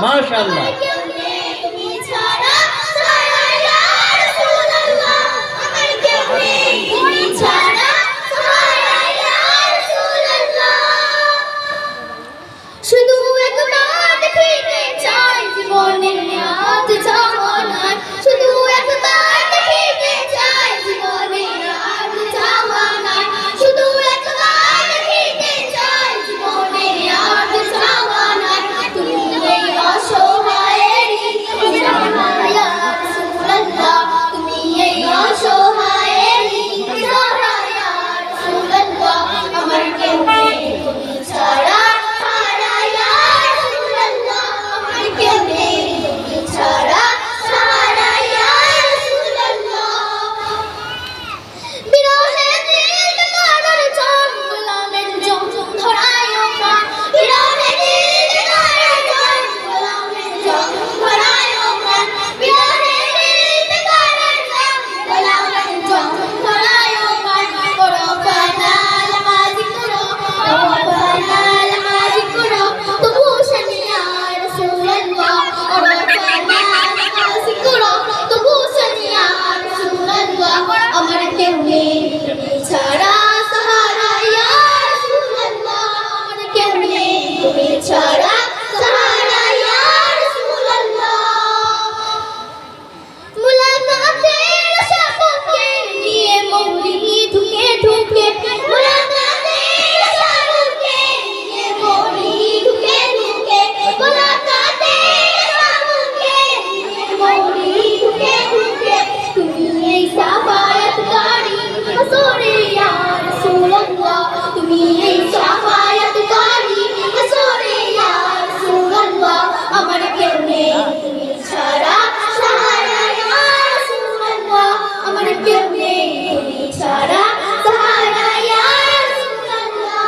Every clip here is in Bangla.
মাশাআল্লাহ। শুধু একবার দেখিতে চাই জীবনের আজ জামানায়, শুধু একবার দেখিতে চাই জীবনের আজ জামানায়, শুধু একবার দেখিতে চাই জীবনের আজ জামানায়। তুমি এই অসহায়েরই সহারা ইয়া রাসূলুল্লাহ, তুমি এই অসহায়েরই সহারা ইয়া রাসূলুল্লাহ। আমার কেউ নেই তুমি ছাড়া, আমার কেউ নেই তুমি ছাড়া সাহারা ইয়া রাসূলুল্লাহ, আমার কেউ নেই তুমি ছাড়া সাহারা ইয়া রাসূলুল্লাহ। মুলাকাতের সাপকে নিয়ে মৌলি ঢুকে ঢুকে, মুলাকাতের সাপকে নিয়ে মৌলি ঢুকে ঢুকে, মুলাকাতের সাপকে নিয়ে মৌলি ঢুকে ঢুকে। তুমি এই সাফায়াতকারী হাসরে ইয়া রাসূলুল্লাহ, তুমি এই সাফায়াতকারী হাসরে ইয়া রাসূলুল্লাহ। আমার কেউ নেই তুমি ছাড়া সাহারা ইয়া রাসূলুল্লাহ, আমার কেউ নেই তুমি ছাড়া সাহারা ইয়া রাসূলুল্লাহ।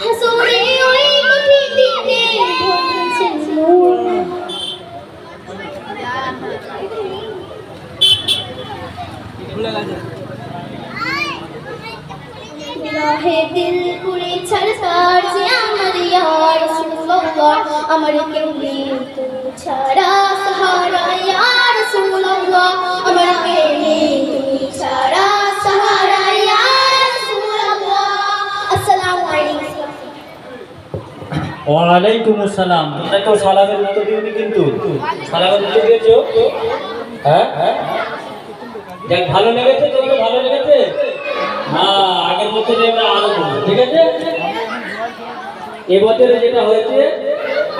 হাসরে ওই মাটিতে ধরেছেন নূর, বিরহে দিল পুরে ছাড়তার যে আমার ইয়া রাসূলুল্লাহ, আমার কেউ নেই তুমি ছাড়া সাহারা ইয়া রাসূলুল্লাহ, আমার কেউ নেই তুমি ছাড়া সাহারা ইয়া রাসূলুল্লাহ। আসসালামু আলাইকুম। ওয়ালাইকুম আসসালাম। তোমরা কেউ সালামের উত্তর দিওনি কিন্তু, সালামের উত্তর দিয়েছো? হ্যাঁ, দেখ ভালো লেগেছে, তোমাকে ভালো লেগেছে না? আগের বছরে আমরা আরো বলবো, ঠিক আছে? এবছরে যেটা হয়েছে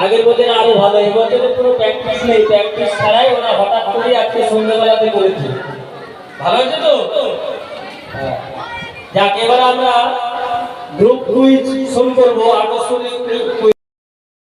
আগের বছরে আরো ভালো, এবছরে পুরো প্র্যাকটিস নেই, প্র্যাকটিস ছাড়াই ওরা হঠাৎ করে আজকে সন্ধ্যাবেলাতে করেছে। ভালো হয়েছে তো? যাক, এবার আমরা গ্রুপ কুইজ শুরু করবো। আকর্ষণীয়